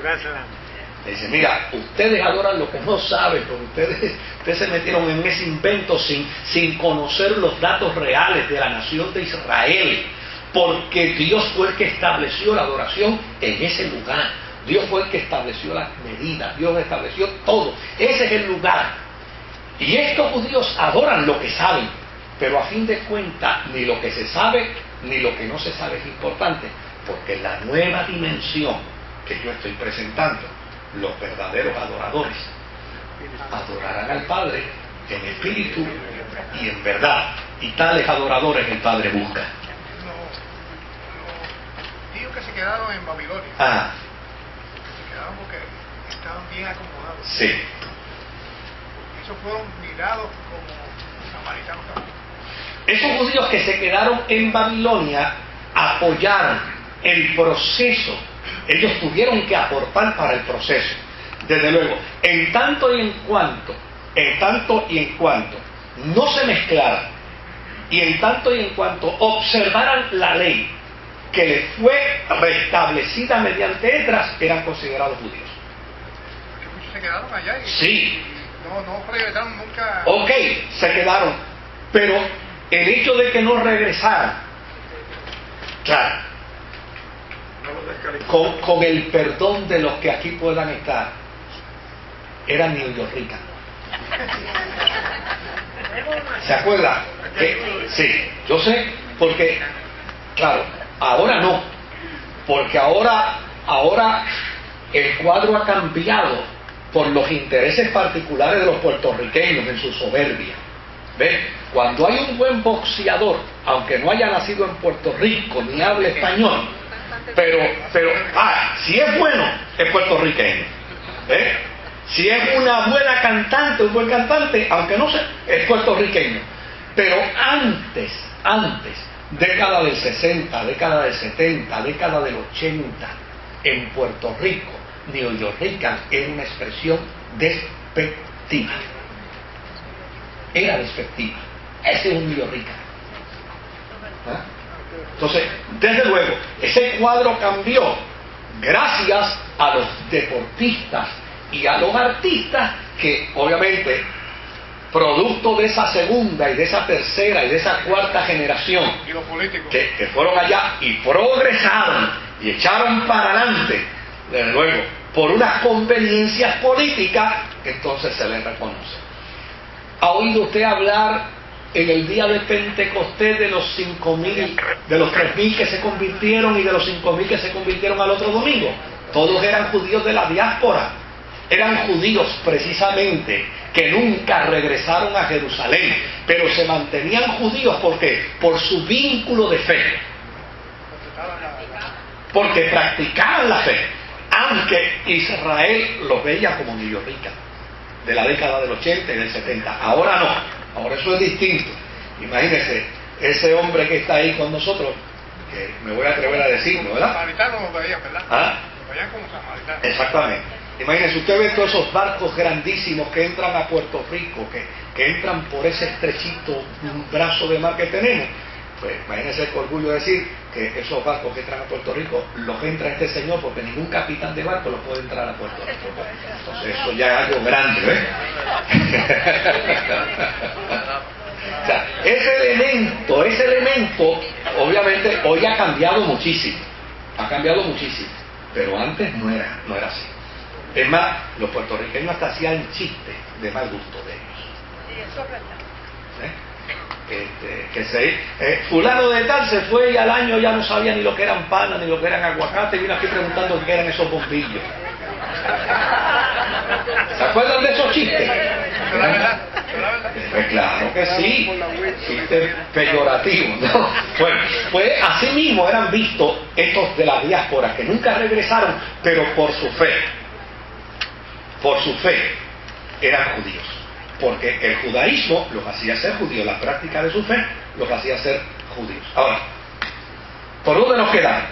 Gracias. Le dice, mira, ustedes adoran lo que no saben, porque ustedes se metieron en ese invento sin conocer los datos reales de la nación de Israel, porque Dios fue el que estableció la adoración en ese lugar. Dios fue el que estableció las medidas, Dios estableció todo. Ese es el lugar. Y estos judíos adoran lo que saben, pero a fin de cuentas ni lo que se sabe ni lo que no se sabe es importante, porque la nueva dimensión que yo estoy presentando, los verdaderos adoradores adorarán al Padre en espíritu y en verdad, y tales adoradores el Padre busca. Los judíos que se quedaron en Babilonia, se quedaron porque estaban bien acomodados. Sí. Esos fueron mirados como samaritanos también. Esos judíos que se quedaron en Babilonia apoyaron el proceso. Ellos tuvieron que aportar para el proceso. Desde luego, en tanto y en cuanto no se mezclaran, y en tanto y en cuanto observaran la ley que les fue restablecida mediante Esdras, eran considerados judíos. Porque muchos se quedaron allá y Sí. no regresaron nunca. Ok, se quedaron, pero el hecho de que no regresaran, claro, con el perdón de los que aquí puedan estar, eran neoyorricanos. ¿Se acuerdan? Sí, yo sé, porque, claro, ahora no, porque ahora el cuadro ha cambiado por los intereses particulares de los puertorriqueños en su soberbia. ¿Ves? Cuando hay un buen boxeador, aunque no haya nacido en Puerto Rico ni hable español, pero si es bueno, es puertorriqueño. ¿Ves? Si es una buena cantante, un buen cantante, aunque no sea, es puertorriqueño. Pero antes, década del 60, década del 70, década del 80, en Puerto Rico, neoyorrican era una expresión despectiva. Era despectiva. Ese es un neoyorrican. Entonces, desde luego, ese cuadro cambió gracias a los deportistas y a los artistas que, obviamente, producto de esa segunda y de esa tercera y de esa cuarta generación, Y los políticos. que fueron allá y progresaron y echaron para adelante, desde luego, por unas conveniencias políticas, entonces se les reconoce. ¿Ha oído usted hablar en el día de Pentecostés de los 5.000, de los 3.000 que se convirtieron y de los 5.000 que se convirtieron al otro domingo? Todos eran judíos de la diáspora. Eran judíos precisamente que nunca regresaron a Jerusalén, pero se mantenían judíos porque por su vínculo de fe, porque practicaban la fe, aunque Israel los veía como neoyorricanos de la década del 80 y del 70. Ahora no, ahora eso es distinto. Imagínense, ese hombre que está ahí con nosotros, que me voy a atrever a decirlo, Como ¿verdad? samaritanos los veían, ¿verdad? Los veían como samaritanos. Exactamente. Imagínense, usted ve todos esos barcos grandísimos que entran a Puerto Rico, que entran por ese estrechito brazo de mar que tenemos. Pues imagínense el orgullo de decir que esos barcos que entran a Puerto Rico los entra este señor, porque ningún capitán de barco los puede entrar a Puerto Rico. Entonces eso ya es algo grande, ¿ves? O sea, ese elemento, obviamente hoy ha cambiado muchísimo, pero antes no era así. Es más, los puertorriqueños hasta hacían chistes de mal gusto de ellos. Fulano de tal se fue y al año ya no sabía ni lo que eran panas, ni lo que eran aguacate, y vino aquí preguntando qué eran esos bombillos. ¿Se acuerdan de esos chistes? Pues claro que sí, chistes peyorativos, ¿no? Bueno, pues así mismo eran vistos estos de la diáspora que nunca regresaron, pero por su fe eran judíos, porque el judaísmo los hacía ser judíos, la práctica de su fe los hacía ser judíos. Ahora, ¿por dónde nos quedamos?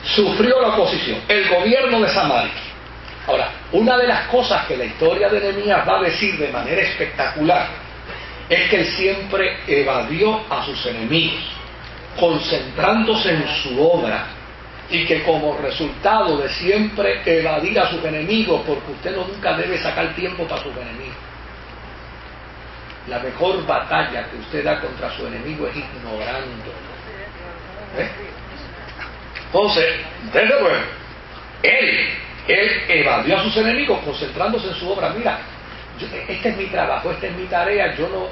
Sufrió la oposición, el gobierno de Samaria. Ahora, una de las cosas que la historia de Nehemías va a decir de manera espectacular es que él siempre evadió a sus enemigos, concentrándose en su obra, y que como resultado de siempre evadir a sus enemigos, porque usted nunca debe sacar tiempo para sus enemigos. La mejor batalla que usted da contra su enemigo es ignorándolo. Entonces, desde luego, él evadió a sus enemigos concentrándose en su obra. Mira, este es mi trabajo, esta es mi tarea. Yo no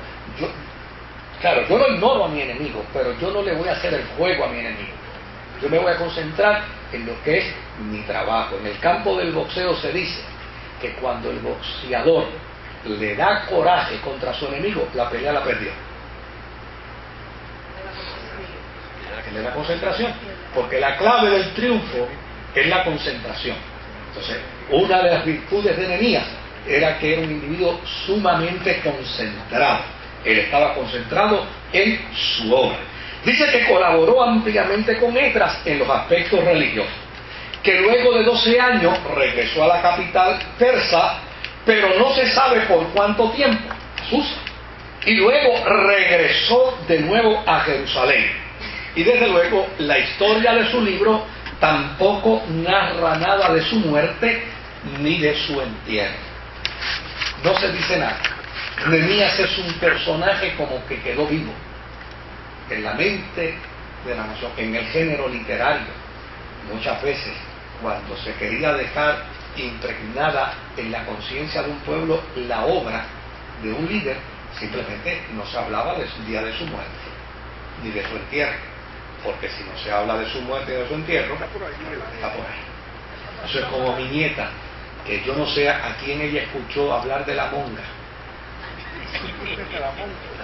ignoro a mi enemigo, pero yo no le voy a hacer el juego a mi enemigo. Yo me voy a concentrar en lo que es mi trabajo. En el campo del boxeo se dice que cuando el boxeador le da coraje contra su enemigo, la pelea la perdió. Es la concentración, porque la clave del triunfo es la concentración. Entonces, una de las virtudes de Nehemías era que era un individuo sumamente concentrado. Él estaba concentrado en su obra. Dice que colaboró ampliamente con Esdras en los aspectos religiosos, que luego de 12 años regresó a la capital persa, pero no se sabe por cuánto tiempo, a Susa, y luego regresó de nuevo a Jerusalén. Y desde luego la historia de su libro tampoco narra nada de su muerte ni de su entierro. No se dice nada. Nehemías es un personaje como que quedó vivo en la mente de la nación, en el género literario. Muchas veces, cuando se quería dejar impregnada en la conciencia de un pueblo la obra de un líder, simplemente no se hablaba del día de su muerte ni de su entierro. Porque si no se habla de su muerte y de su entierro, está por ahí. Eso es como mi nieta, que yo no sé a quién ella escuchó hablar de la monga.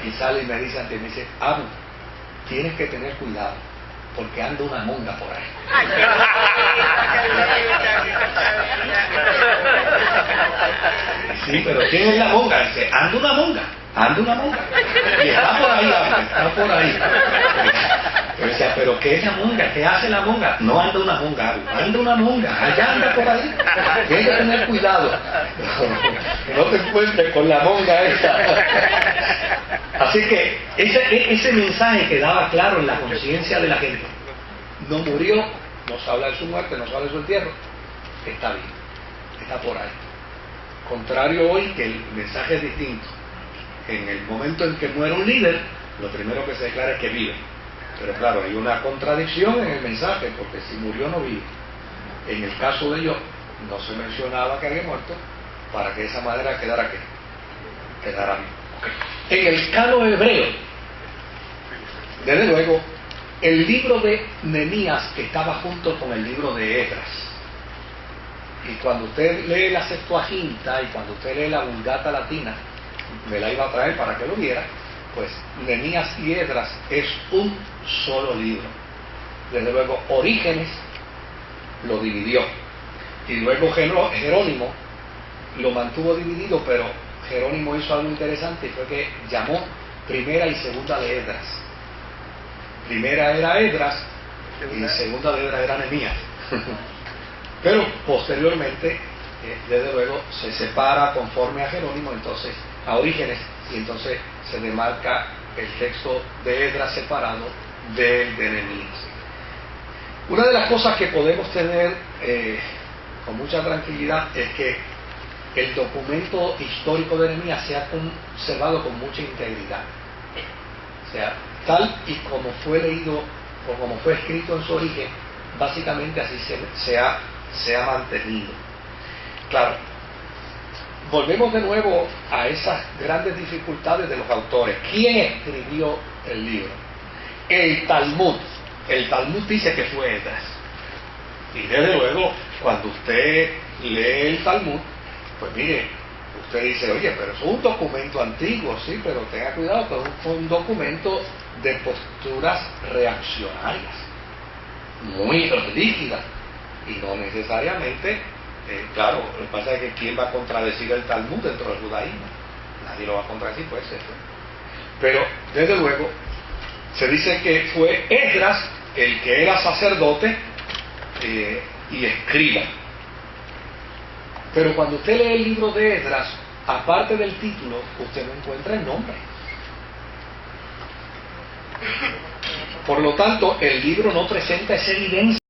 Y sale y me dice ante mí, dice, Abu, tienes que tener cuidado, porque anda una monga por ahí. Sí, pero ¿quién es la monga? Dice, anda una monga. Y está por ahí, está por ahí. Yo decía, pero ¿qué es la monga? ¿Qué hace la monga? No anda una monga, anda una monga, allá anda por ahí. Tienes que tener cuidado. Que no te encuentres con la monga esa. Así que ese mensaje quedaba claro en la conciencia de la gente. No murió, no se habla de su muerte, no se habla de su entierro. Está bien, está por ahí. Contrario hoy, que el mensaje es distinto. En el momento en que muere un líder, lo primero que se declara es que vive. Pero claro, hay una contradicción en el mensaje, porque si murió no vive. En el caso de ellos, no se mencionaba que había muerto, para que de esa manera quedara vivo. Okay. En el canon hebreo, desde luego, el libro de Nehemías estaba junto con el libro de Esdras. Y cuando usted lee la Septuaginta y cuando usted lee la Vulgata Latina, me la iba a traer para que lo viera, pues Nehemías y Esdras es un solo libro. Desde luego Orígenes lo dividió, y luego Jerónimo lo mantuvo dividido, pero Jerónimo hizo algo interesante, y fue que llamó primera y segunda de Esdras. Primera era Esdras y segunda de Esdras era Nehemías. Pero posteriormente, desde luego, se separa conforme a Jerónimo, entonces a Orígenes, y entonces se demarca el texto de Esdras separado del de Nehemías. Una de las cosas que podemos tener con mucha tranquilidad es que el documento histórico de Nehemías se ha conservado con mucha integridad. O sea, tal y como fue leído o como fue escrito en su origen, básicamente así se ha mantenido. Claro, volvemos de nuevo a esas grandes dificultades de los autores. ¿Quién escribió el libro? El Talmud. El Talmud dice que fue Esdras. Y desde luego, cuando usted lee el Talmud, pues mire, usted dice, oye, pero es un documento antiguo, sí, pero tenga cuidado, que es un documento de posturas reaccionarias, muy rígidas, y no necesariamente, claro, lo que pasa es que ¿quién va a contradecir el Talmud dentro del judaísmo? Nadie lo va a contradecir, pues eso. Pero, desde luego, se dice que fue Esdras el que era sacerdote y escriba. Pero cuando usted lee el libro de Esdras, aparte del título, usted no encuentra el nombre. Por lo tanto, el libro no presenta esa evidencia